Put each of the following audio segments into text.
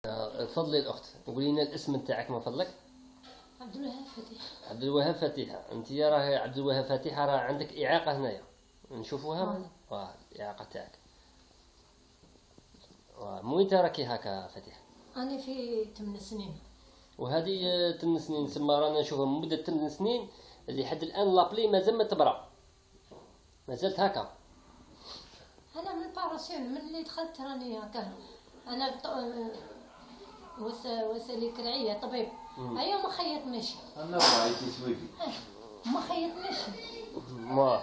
تفضلي الأخت، قولي لنا الاسم نتاعك من فضلك. عبد الوهاب فتيح. عبد الوهاب فتيحة، أنت راه عبد الوهاب فتيحة راه عندك إعاقة هنايا نشوفوها. الإعاقة تاعك من وين راكي هكا فتيحة؟ أنا في 8 سنين. وهذه 8 سنين تسمى رانا نشوفها من مدة 8 سنين اللي حد الآن لابلي مازال ما تبرا، مازالت هكا. أنا من باراسيون من اللي دخلت راني هكا. أنا وسالي كرعية طبيب. أيوة ما خيطنيش. أنا بغيتي سويدي. ما خيطنيش. ما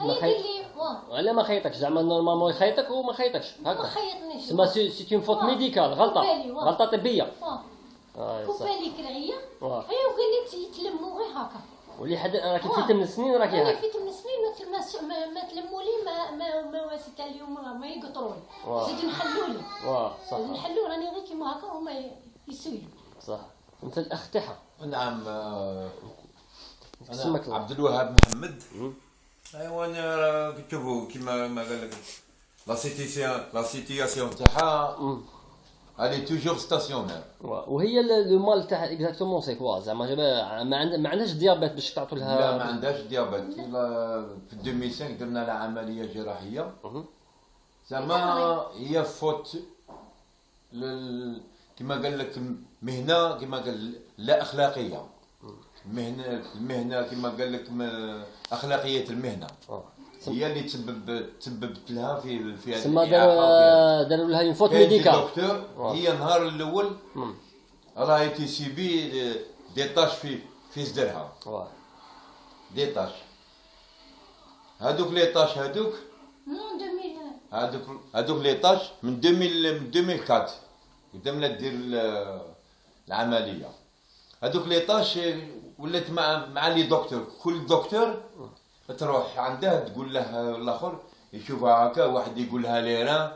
لي ولا ما خيطكش زعما نورمالمون يخيطك وما خيطكش هكا. ما خيطنيش. تسمى سي اون فوت ميديكال، غلطة طبية. كوبالي كرعية. أيوة وقال لي يتلموا غير هكا. ولي حد راكي في 8 سنين راكي هكا. في 8 سنين ما تلموا لي ما واسيت اليوم ما يقطروا لي. زيد نحلوا لي. صح. نحلوا راني غير كيما هكا وما يسويوا. صح. انت الاخ تاعها. نعم. اسمك عبد الوهاب محمد. ايوا انا تشوفوا كيما ما قال لك لا سيتياسيون تاعها الي توجور ستاسيونير. وهي لو مال تاعها اكزاكتومون سي كوا زعما ما عندهاش ديابيت باش تعطوا لها. لا ما عندهاش ديابيت. في 2005 درنا لها عمليه جراحيه. زعما هي فوت كما قال لك مهنه كما قال لا اخلاقيه. المهنه كما قال لك اخلاقيه المهنه هي اللي تسببت لها في هذه الإعاقة. داروا لها اون فوت ميديكال. الدكتور هي النهار الاول راهي تيسيبي دي طاش في صدرها. دي طاش هذوك لي طاش هذوك لي طاش من 2004 قدامنا دير العمليه. هذوك لي طاش ولات مع لي دكتور. كل دكتور تروح عنده تقول له الاخر يشوفها هكا، واحد يقول لها ليران،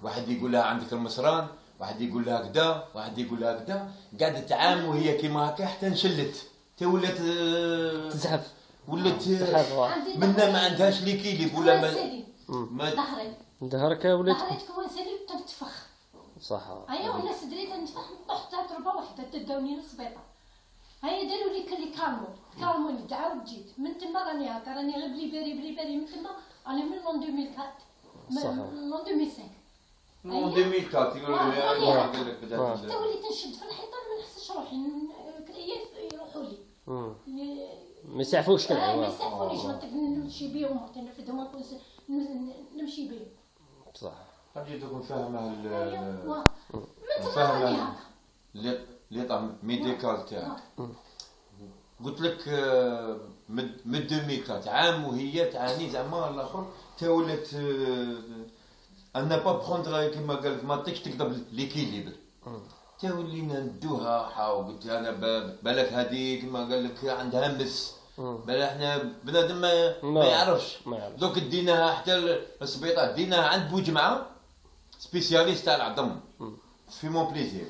واحد يقول لها عندك المصران، واحد يقول لها كذا، واحد يقول لها كذا. قعدت عام وهي كيما هكا حتى نشلت حتى ولات تزحف. ولات منا ما عندهاش ليكيليب ولا ما ظهرك ولات تكون سليم تنتفخ. صح. ايوا انا صدريت نتفخ طحت تربه واحده تداوني للسبيطار. هيا داروا لي كلي كالموني تعاود جيت من تما راني هكا راني غير بلي من تما راني من 2004 من 2005 من 2004 يقولوا لي قال لك بدات حتى وليت نشد في الحيطان ما نحسش روحي كليات يروحوا لي ما يسعفوش كلعب. ما يسعفونيش نمشي بيهم حتى نرفدهم نمشي بيهم. صح. غادي تكون فاهمه من تما راني هكا لي ميديكال تاعك. قلت لك من 2004 عام وهي تعاني زعما الاخر تا ولات انا با بروندر كيما قال لك ما تعطيكش تقدر ليكيليبر. تا ولينا ندوها حاو. قلت انا بالك هذه كيما قال لك عندها مس، بلا احنا بنادم ما يعرفش. دوك ديناها حتى السبيطار ديناها عند بوجمعه سبيسياليست تاع العظم في مون بليزير.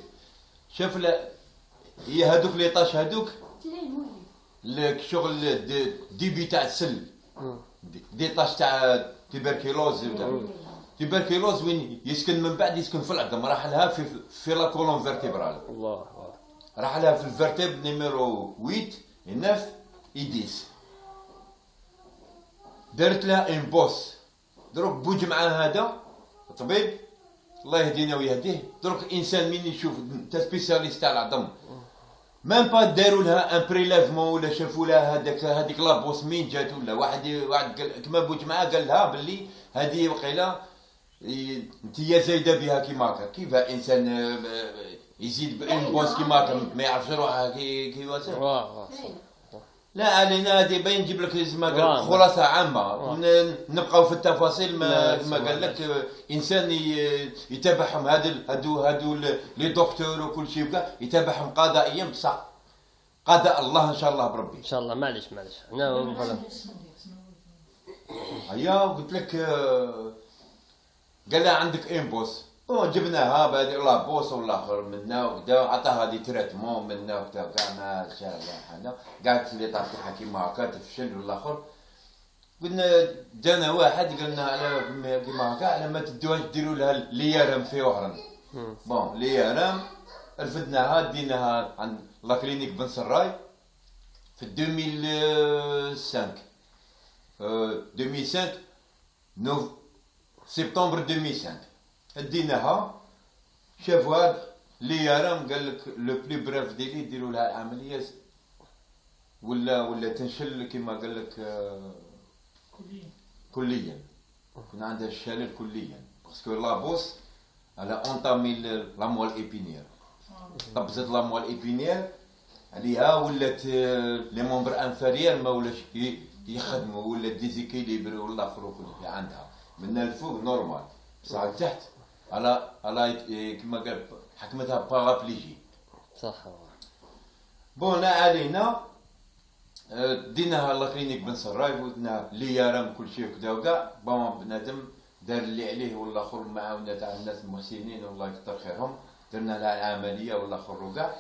شاف هي هذوك لي طاش هذوك الشغل ديبي تاع السل دي طاش تاع تيبركيلوز وين يسكن من بعد يسكن في العظم. راح لها في لا كولون فيرتيبرال. الله. راح لها في الفيرتيب نيميرو 8 9 10. دارت لها ان بوس. دروك بوج مع هذا طبيب الله يهدينا ويهديه. دروك انسان من يشوف تا سبيسياليست تاع العظم ميم با داروا لها ان بريليفمون ولا شافوا لها هذيك لابوس مين جات ولا واحد كما بوج معاه قال لها باللي هذه وقيله انتيا زايده بها كيما هكا. كيف انسان يزيد بان بوس كيما هكا ما يعرفش روحها كي واسع. لا علينا هذه باين نجيب لك زعما خلاصه عامه نبقاو في التفاصيل. ما قال لك انسان يتابعهم هادو لي دكتور وكل شيء بقى يتابعهم قضائيا بصح قضاء الله ان شاء الله بربي ان شاء الله. معليش انا هيا قلت لك قال لها عندك ان بوس جبناها بهذه لا بوس والاخر منا وكذا عطاها هذه تريتمون منا وكذا كاع ما شاء الله حنا قالت لي طاح كيما هكا تفشل والاخر. قلنا جانا واحد قالنا على كيما هكا على ما تدوهاش ديروا لها ليارم في وهران بون ليارام رفدناها ديناها عند لا كلينيك بن سراي في 2005 2005 سبتمبر 2005 ديناها. شافوها ليارام قال لك لو بلي بريف ديلي يديروا لها العمليه ولا تنشل كما قال لك كليا كنا عندها الشلل كليا باسكو لابوس على اونطامي لاموال ايبينير طبزت لاموال ايبينير عليها ولات لي مونبر انفيريير ما ولاش يخدموا ولا ديزيكيليبر ولا اخر كل عندها من الفوق نورمال بصح تحت على كما قال حكمتها بارابليجي صح. بون علينا ديناها لا كلينيك بن سراي ودنا ليارام كل شيء وكذا وكاع. بون بنادم دار اللي عليه ولا اخر معاونه تاع الناس المحسنين والله يكثر خيرهم درنا لها العمليه ولا اخر وكاع.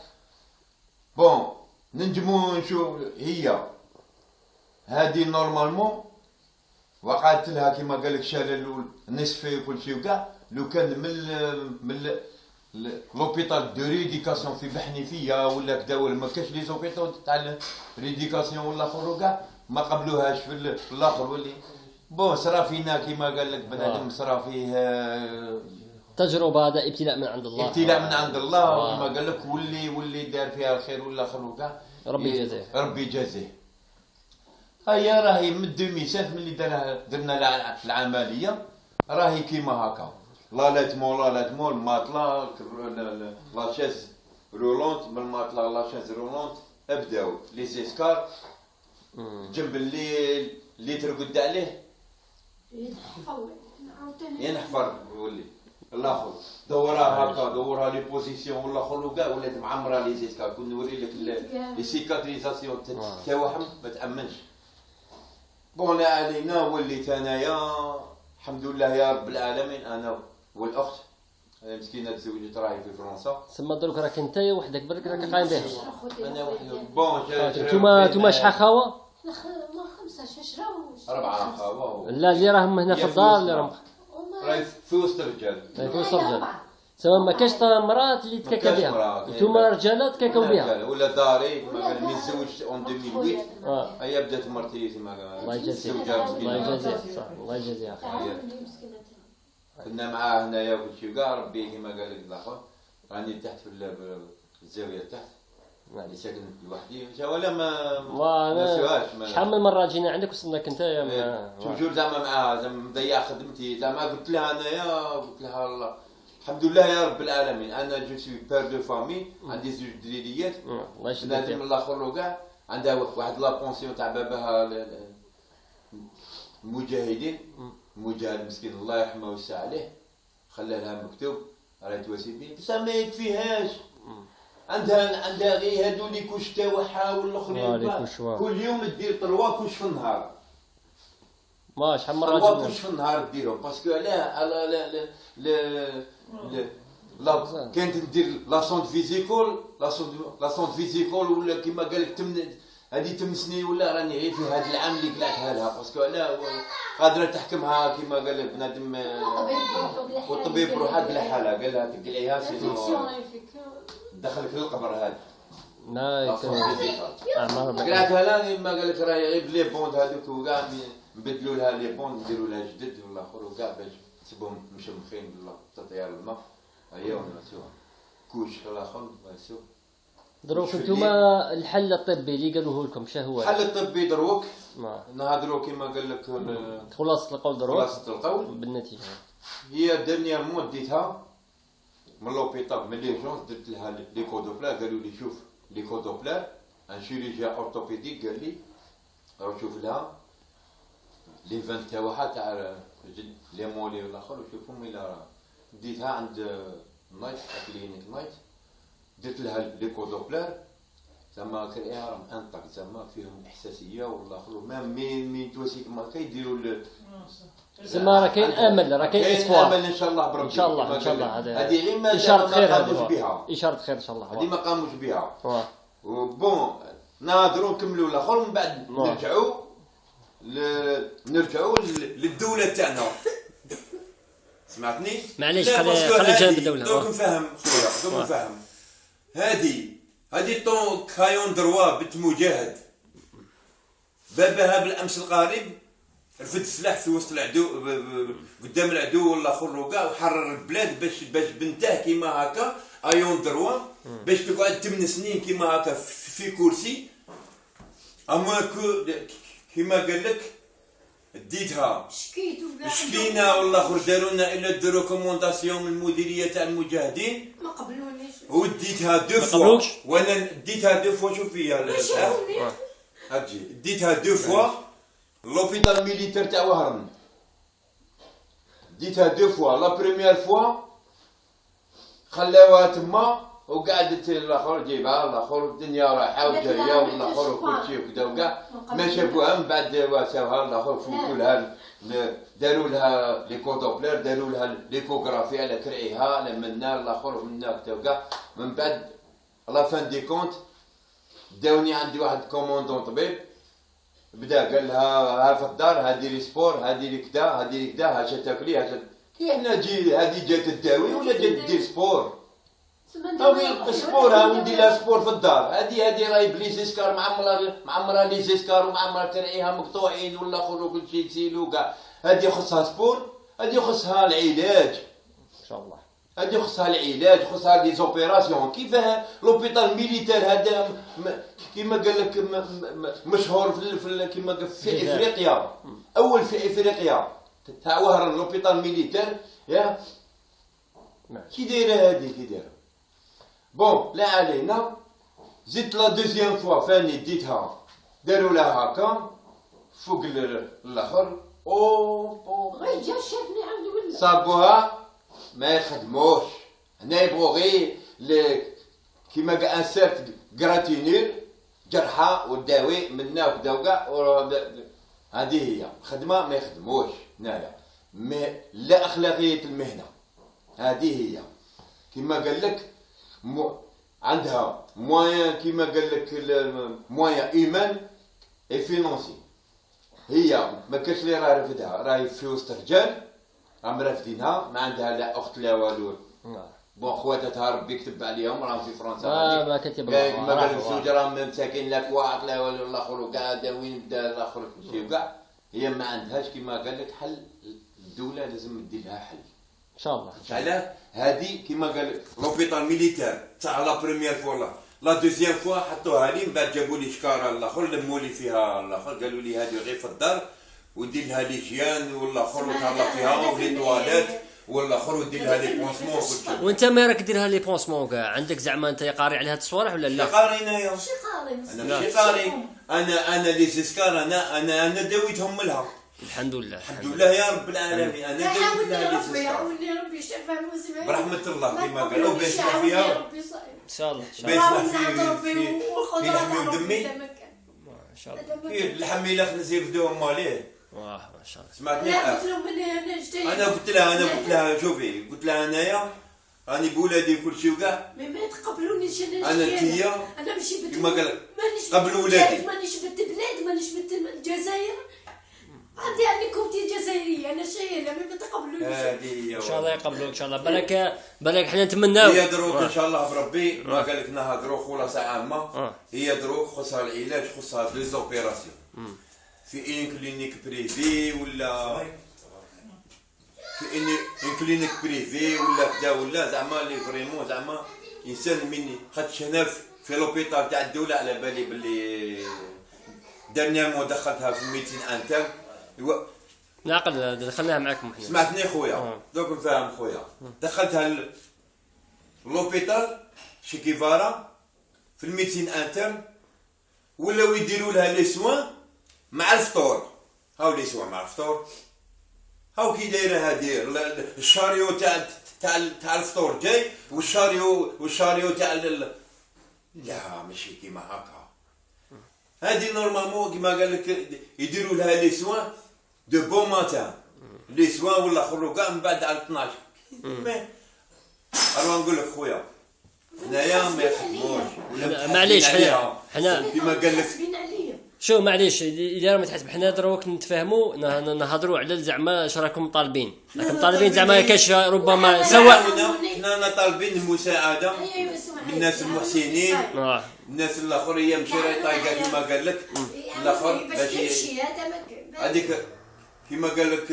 بون ننجمو نشوف هي هذه نورمالمون وقعت لها كما قال لك شلل نصفي وكل شيء وكاع. لو كان من لوبيتال دو ريديكاسيون في بحنيفيه ولا كدا ولا ما كاش لي زوبيتال تاع ريديكاسيون ولا اخر وكاع ما قبلوهاش في الاخر ولي بون صرا فينا كما قال لك بنادم صرا فيه تجربه، هذا ابتلاء من عند الله، ابتلاء من عند الله. كما قال لك واللي دار فيها الخير ولا اخر وكاع ربي يجازيه ربي يجازيه. هيا راهي من 2005 ملي درنا العمليه راهي كيما هكا لا لاتمول ماطلا لا شاز رولونت من ماطلا لا شاز رولونت ابداو لي سيسكار جنب اللي ترقد عليه ينحفر يولي الاخر دورها هكا دورها لي بوزيسيون ولا اخر وكاع ولات معمره لي سيسكار. كون نوري لك لي سيكاتريزاسيون تاعهم ما تامنش. بون علينا وليت انايا الحمد لله يا رب العالمين انا والاخت مسكينه تزوجت راهي في فرنسا. سما دروك راك انت وحدك برك راك قايم بها. انا وحدي. بون نتوما شحال خاوه؟ ما 5 6 4 خاوه. لا اللي راهم هنا في الدار اللي راهم راهي في وسط الرجال. في وسط الرجال. سما ما كاش مرات اللي تكاكا بها. نتوما رجالات تكاكاو بها. ولا داري ما قال مي تزوجت اون 2008 هي بدات مرتي زعما الله يجازيك الله يجازيك صح الله يجازيها خير. كنا معاه هنايا وكلشي كاع ربي كيما قال لك الاخر راني تحت في الزاويه تحت اللي ساكن لوحدي ولا ما سواش. شحال من مره جينا عندك وصلناك انت توجور زعما معاها زعما مضيع خدمتي زعما قلت لها انايا قلت لها الله الحمد لله يا رب العالمين انا جو سوي بير دو فامي عندي زوج دريريات الله يشفيك بنادم الاخر وكاع عندها واحد لا بونسيون تاع باباها المجاهدين مجاهد مسكين الله يرحمه ويوسع عليه خلى لها مكتوب راهي تواسي بيه بصح ما يكفيهاش. عندها غير هادو لي كوش تاعها والاخرين كل يوم دير 3 كوش في النهار. ما شحال مره 3 كوش في النهار ديرهم باسكو علاه لا كانت ندير لا سونت فيزيكول ولا كيما قال لك هذه 8 سنين ولا راني غير في هذا العام اللي قلعتها لها باسكو علاه قادره تحكمها كيما قال لك بنادم والطبيب بروحها قلع حالها قال لها تقلعيها سينو دخلك للقبر هذا ما قلعتها لها ما قال لك راهي غير بلي بوند هذوك وكاع نبدلوا لها لي بوند نديروا لها جدد ولا اخر وكاع باش تسبهم مشمخين ولا تطير الماء هيا ونسوها كوش الاخر ونسوه. دروك نتوما الحل الطبي اللي قالوه لكم شنو هو؟ الحل الطبي دروك نهضروا كيما قال لك خلاصة القول دروك خلاصة القول بالنتيجة هي ديرنيير مون ديتها من لوبيطال من لي جونس درت لها لي كودوبلار قالوا لي شوف لي كودوبلار ان شيريجيان اورتوبيديك قال لي روح شوف لها لي فان تاعها تاع لي مولي والاخر وشوفهم الى ديتها عند نايت كلينيك نايت درت لها لي كودوبلار زعما كريهم انطق زعما فيهم احساسيه والاخر مين تواسيك ما كيديروا سما راه كاين امل راه كاين اسبوار امل ان شاء الله بربي ان شاء الله ان شاء الله هذه غير ما اشاره خير قاموش بها اشاره خير ان شاء الله هذه ما قاموش بها بون ناظروا نكملوا الاخر من بعد نرجعوا للدوله تاعنا سمعتني؟ معليش لا، خلي باسكو خلي جانب هادي- الدولة. دوك نفهم خويا دوك نفهم. هادي طون كايون دروا بنت مجاهد باباها بالامس القريب رفد السلاح في وسط العدو قدام العدو والاخر وكاع وحرر البلاد باش بنته كيما هكا ايون دروا باش تقعد 8 سنين كيما هكا في كرسي اما كيما قال لك ديتها شكيت وكاع شكينا والاخر داروا لنا الا داروا كومونداسيون من المديريه تاع المجاهدين ما قبلونيش. وديتها دو ما فوا قبلوكش؟ وانا ديتها دو فوا شوف فيا شافوني. هاتجي ديتها دو فوا لوبيتال ميليتير تاع وهران ديتها دو فوا لا بريمير فوا خلاوها تما وقعدت الاخر جيبها الاخر الدنيا رايحه وجايه والاخر وكل شيء وكذا وكاع ما شافوها من بعد واساوها الاخر فوتوا لها داروا لها لي كودوبلير داروا لها ليكوغرافي على كرعيها على منا الاخر منا وكذا وكاع من بعد لا فان دي كونت داوني عندي واحد كوموندون طبيب بدا قال لها ها في الدار هادي لي سبور هادي لي كدا هادي لي كدا هاش تاكلي هاش كي حنا جي هادي جات تداوي ولا جات دير سبور طوي سبور ها وندير لها سبور في الدار هادي راهي بلي زيسكار معمره لي زيسكار ومعمره ترعيها مقطوعين ولا اخر وكل شيء تسيلو كاع هادي خصها سبور هادي خصها العلاج ان شاء الله. هادي خصها العلاج خصها لي زوبيراسيون كيفاه لوبيتال ميليتير هذا كيما قال لك مشهور في كيما قال في افريقيا اول في افريقيا تاع وهران لوبيتال ميليتير يا كي دايره هادي كي دايره بون لا علينا زدت لا دوزيام فوا فاني ديتها داروا لها هكا فوق الاخر او غير جا شافني عاود ولا. صابوها ما يخدموش هنا يبغوا غير كيما قال انسيرت كراتينير جرحى وداوي منا وكدا وكاع هذه هي خدمه ما يخدموش هنايا لا اخلاقيه المهنه هذه هي كيما قال لك عندها موان كيما قال لك موان ايمان اي فينونسي هي ما كاش اللي راه رفدها راهي في وسط رجال راهم رافدينها ما عندها لا اخت لا والو بون خواتاتها ربي يكتب عليهم راهم في فرنسا ما كتب الله. ما قال الزوج راهم مساكين لا كواعط لا والو الاخر وكاع داوين بدا الاخر كل شيء وكاع هي ما عندهاش كيما قال لك حل الدوله لازم دير لها حل ان شاء الله. علاه هادي كيما قال لوبيتال ميليتير تاع لا بريمير فوا لا دوزيام فوا حطوها لي من بعد جابوا لي شكاره الاخر لموا لي فيها الاخر قالوا لي هادي غير في الدار ودير لها ليجيان والاخر وتهلا فيها ولي تواليت والاخر ودير لها لي بونسمون وكل شيء وانت ما راك ديرها لي بونسمون كاع عندك زعما انت قاري على هاد الصوالح ولا لا؟ قاري انايا شي قاري انا ماشي قاري انا لي زيسكار انا داويتهم لها الحمد لله. الحمد لله يا رب العالمين انا داويت يعاوني لها لي ربي زيسكار يعاوني ربي يشفى المسلمين برحمة الله كيما قالوا باش فيها ان شاء الله. باش في لحمي ودمي ان شاء الله. كي الحميله خلص يفدوهم ماليه واه ما شاء الله. سمعتني لا قلت لهم انا جاي انا قلت لها شوفي قلت لها انايا راني بولادي كل شيء وكاع ما تقبلونيش انا انتيا انا ماشي بنت كيما قال مانيش قبل ولادي. مانيش بنت بلاد مانيش بنت الجزائر عندي كوتي جزائريه انا شايله ما تقبلونيش هذه هي ان شاء الله يقبلوك ان شاء الله. بالك حنا نتمناو هي دروك ان شاء الله بربي ما قال لك نهضروا خلاص عامه هي دروك خصها العلاج خصها لي زوبيراسيون في ان كلينيك بريفي ولا في ان كلينيك بريفي ولا كذا ولا زعما لي فريمون زعما انسان مني خاطش هنا في لوبيتال تاع الدوله على بالي باللي دانييرمون دخلتها في الميتين انتر نعقل دخلناها معكم حنا. سمعتني خويا دوك نفهم خويا دخلتها لوبيتال شي كيفارا في الميتين انترن ولاو يديروا لها لي سوان مع الفطور هاو لي سوان مع الفطور هاو كي دايره هادي الشاريو تاع الفطور جاي والشاريو تاع لا ماشي كيما هكا هادي نورمالمون كيما قال لك يديروا لها لي سوان دو بون ماتان لي سوان ولا اخر كاع من بعد على 12 انا نقول لك خويا هنايا ما يخدموش معليش حنا كيما قال لك شو معليش اذا ما تحسب حنا دروك نتفاهموا نهضروا على زعما اش راكم طالبين. راكم طالبين زعما كاش ربما سواء حنا طالبين المساعده من الناس المحسنين، الناس الاخرين ماشي راهي طايقه كما قال لك الاخر باش هذيك كما قال لك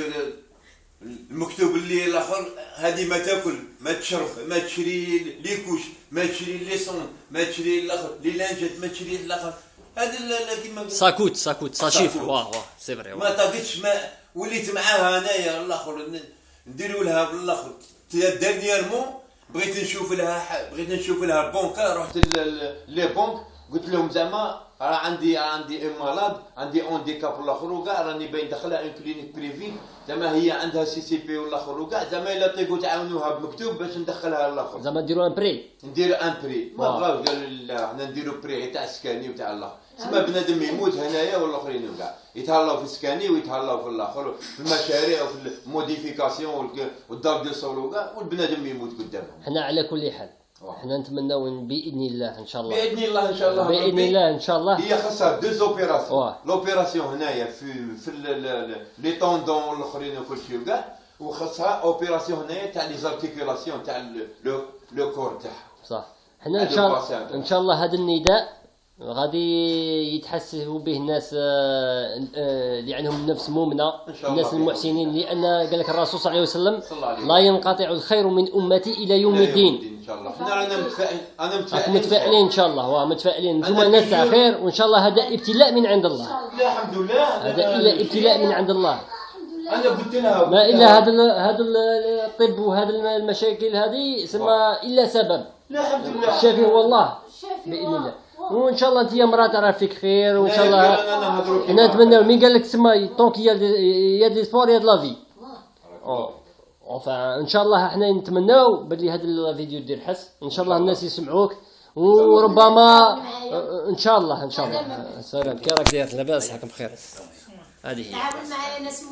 المكتوب اللي الاخر هذه ما تاكل ما تشرب ما تشري لي كوش ما تشري لي صون ما تشري الاخر لي لانجات ما تشري الاخر هذا كيما ساكوت ساشيف واه سي فري ما طاقتش ما وليت معاها انايا الاخر نديروا لها بالاخر ديرنييرمون بغيت نشوف لها بونكا رحت لي بونك قلت لهم زعما راه عندي ان مالاد عندي اونديكاب والاخر وكاع راني باين داخلها ان كلينيك بريفي زعما هي عندها سي سي بي والاخر وكاع زعما الا طيقوا تعاونوها بمكتوب باش ندخلها الاخر زعما ديروا ان بري ندير ان بري ما بغاو قالوا لا حنا نديروا بري تاع السكاني وتاع الاخر تسمى بنادم يموت هنايا والاخرين وكاع يتهلاو في السكاني ويتهلاو في الاخر في المشاريع وفي الموديفيكاسيون والدار ديال الصول وكاع والبنادم يموت قدامهم. حنا على كل حال حنا نتمناو باذن الله ان شاء الله باذن الله ان شاء الله باذن الله ان شاء الله هي خاصها دوز اوبيراسيون لوبيراسيون هنايا في لي طوندون والاخرين وكل شيء وكاع وخاصها اوبيراسيون هنايا تاع لي زارتيكولاسيون تاع لو كور تاعها صح. حنا ان شاء الله هذا النداء غادي يتحسسوا به الناس اللي عندهم نفس مؤمنه الناس المحسنين لان قال لك الرسول صلى الله عليه وسلم لا ينقطع الخير من امتي الى يوم الدين. ان شاء الله حنا رانا متفائلين ان شاء الله متفائلين انتم ناس تاع خير وان شاء الله هذا ابتلاء من عند الله. لا الحمد لله هذا الا ابتلاء من عند الله. انا قلت لها ما الا هذا الطب وهذا المشاكل هذه سما الا سبب. لا الحمد لله الشافي هو الله باذن الله. وان شاء الله انت يا مرات راه فيك خير وان شاء الله انا نتمنى من قال لك تسمى طونك يا دي سبور يا دو لا في ان شاء الله احنا نتمناو بلي هذا الفيديو دير حس ان شاء الله الناس يسمعوك وربما ان شاء الله سلام كي راك داير لاباس راكم بخير هذه هي. تعاون معايا ناس